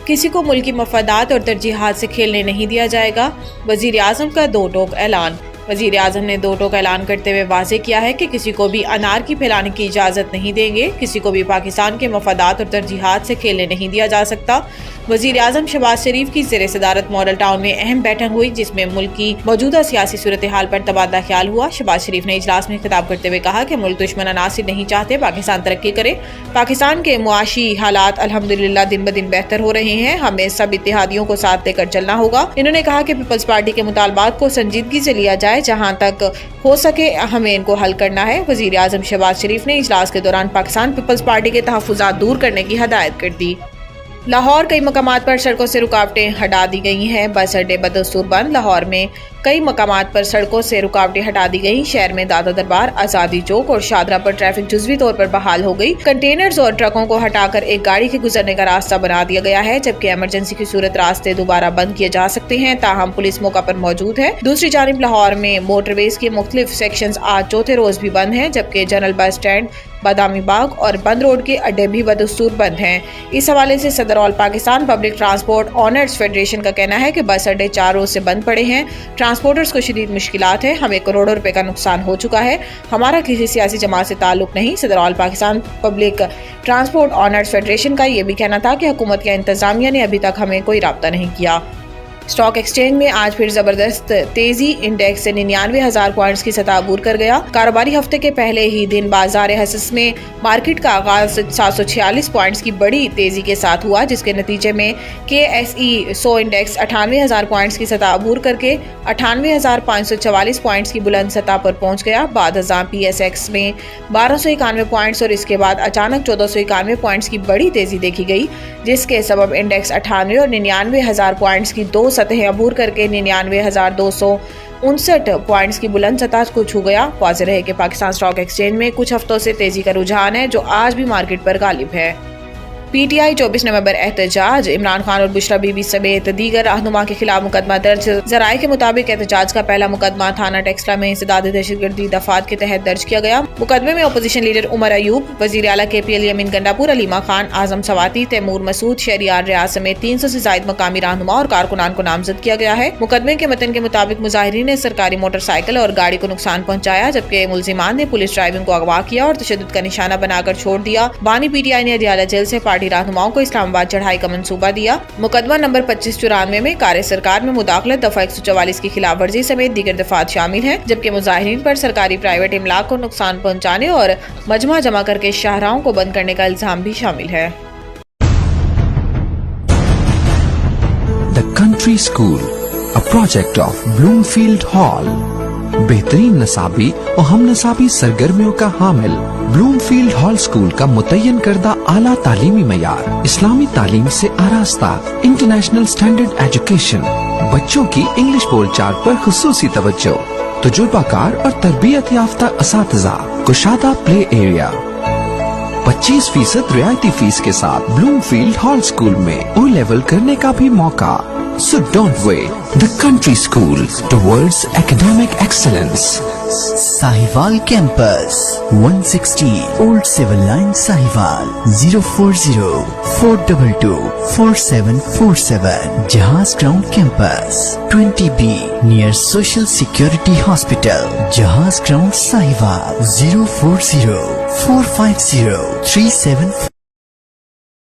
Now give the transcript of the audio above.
کسی کو ملکی مفادات اور ترجیحات سے کھیلنے نہیں دیا جائے گا۔ وزیر اعظم کا دو ٹوک اعلان۔ وزیر اعظم نے دو ٹوک اعلان کرتے ہوئے واضح کیا ہے کہ کسی کو بھی انارکی پھیلانے کی اجازت نہیں دیں گے، کسی کو بھی پاکستان کے مفادات اور ترجیحات سے کھیلنے نہیں دیا جا سکتا۔ وزیر اعظم شہباز شریف کی زیر صدارت ماڈل ٹاؤن میں اہم بیٹھک ہوئی، جس میں ملک کی موجودہ سیاسی صورتحال پر تبادلہ خیال ہوا۔ شہباز شریف نے اجلاس میں خطاب کرتے ہوئے کہا کہ ملک دشمن عناصر نہیں چاہتے پاکستان ترقی کرے۔ پاکستان کے معاشی حالات الحمدللہ دن بدن بہتر ہو رہے ہیں، ہمیں سب اتحادیوں کو ساتھ لے کر چلنا ہوگا۔ انہوں نے کہا کہ پیپلز پارٹی کے مطالبات کو سنجیدگی سے لیا جائے، جہاں تک ہو سکے ہمیں ان کو حل کرنا ہے۔ وزیر اعظم شہباز شریف نے اجلاس کے دوران پاکستان پیپلز پارٹی کے تحفظات دور کرنے کی ہدایت کر دی۔ لاہور کئی مقامات پر سڑکوں سے رکاوٹیں ہٹا دی گئی ہیں، بس اڈے بدستور بند۔ لاہور میں کئی مقامات پر سڑکوں سے رکاوٹیں ہٹا دی گئی۔ شہر میں دادا دربار، آزادی چوک اور شادرہ پر ٹریفک جزوی طور پر بحال ہو گئی۔ کنٹینرز اور ٹرکوں کو ہٹا کر ایک گاڑی کے گزرنے کا راستہ بنا دیا گیا ہے، جبکہ ایمرجنسی کی صورت راستے دوبارہ بند کیے جا سکتے ہیں، تاہم پولیس موقع پر موجود ہے۔ دوسری جانب لاہور میں موٹر ویز کے مختلف سیکشنز آج چوتھے روز بھی بند ہیں، جبکہ جنرل بس اسٹینڈ، بادامی باغ اور بند روڈ کے اڈے بھی بدستور بند ہیں۔ اس حوالے سے صدر all Pakistan public transport owners federation کا کہنا ہے کہ بس اڈے 4 روز سے بند پڑے ہیں، ٹرانسپورٹرز کو شدید مشکلات ہیں، ہمیں کروڑوں روپے کا نقصان ہو چکا ہے، ہمارا کسی سیاسی جماعت سے تعلق نہیں۔ صدر all Pakistan public transport owners federation کا یہ بھی کہنا تھا کہ حکومت یا انتظامیہ نے ابھی تک ہمیں کوئی رابطہ نہیں کیا۔ اسٹاک ایکسچینج میں آج پھر زبردست تیزی، انڈیکس سے 99,000 پوائنٹس کی سطح عبور کر گیا۔ کاروباری ہفتے کے پہلے ہی دن بازار حصص میں مارکیٹ کا آغاز 746 پوائنٹس کی بڑی تیزی کے ساتھ ہوا، جس کے نتیجے میں KSE 100 انڈیکس 98,000 پوائنٹس کی سطح عبور کر کے 98,544 پوائنٹس کی بلند سطح پر پہنچ گیا۔ بعد ازاں PSX میں 1291 پوائنٹس اور اس کے بعد اچانک 1491 پوائنٹس کی بڑی تیزی دیکھی گئی، جس کے سبب انڈیکس 98 اور 99,000 پوائنٹس کی دو سطحیں عبور کر کے 99,259 پوائنٹس کی بلند سطح کو چھو گیا۔ واضح رہے کہ پاکستان اسٹاک ایکسچینج میں کچھ ہفتوں سے تیزی کا رجحان ہے، جو آج بھی مارکیٹ پر غالب ہے۔ PTI 24 نومبر احتجاج، عمران خان اور بشرا بی بی سمیت دیگر رہنما کے خلاف مقدمہ درج۔ ذرائع کے مطابق احتجاج کا پہلا مقدمہ تھانہ ٹیکسلا میں انسداد دہشت گردی دفعات کے تحت درج کیا گیا۔ مقدمے میں اپوزیشن لیڈر عمر ایوب، وزیر اعلیٰ KPL یمین گنڈاپور علیمہ خان، اعظم سواتی، تیمور مسعود، شہریار ریاض سمیت 300 سے زائد مقامی رہنما اور کارکنان کو نامزد کیا گیا ہے۔ مقدمے کے متن کے مطابق مظاہرین نے سرکاری موٹر سائیکل اور گاڑی کو نقصان پہنچایا، جبکہ ملزمان نے پولیس ڈرائیونگ کو اغوا کیا اور تشدد کا نشانہ بنا کر چھوڑ دیا۔ بانی PTI نے اڈیالہ جیل سے پارٹی رہنماؤں کو اسلام آباد چڑھائی کا منصوبہ دیا۔ مقدمہ نمبر 2594 میں کار سرکار میں مداخلت، دفعہ 144 کی خلاف ورزی سمیت دیگر دفعات شامل ہیں، جبکہ مظاہرین پر سرکاری پرائیویٹ املاک کو نقصان پہنچانے اور مجمع جمع کر کے شاہراہوں کو بند کرنے کا الزام بھی شامل ہے۔ The Country School, a project of Bloomfield Hall. بہترین نصابی اور ہم نصابی سرگرمیوں کا حامل بلومفیلڈ ہال اسکول کا متعین کردہ اعلیٰ تعلیمی معیار، اسلامی تعلیم سے آراستہ، انٹرنیشنل سٹینڈرڈ ایجوکیشن، بچوں کی انگلش بول چال پر خصوصی توجہ، تجربہ کار اور تربیت یافتہ اساتذہ، کشادہ پلے ایریا، 25% رعایتی فیس کے ساتھ بلومفیلڈ ہال اسکول میں او لیول کرنے کا بھی موقع۔ So don't wait. The Country School towards academic excellence. Sahiwal Campus, 160 Old Civil Line, Sahiwal, 040-422-4747. Jahaz Ground Campus, 20B, near Social Security Hospital, Jahaz Ground, Sahiwal, 040-450-37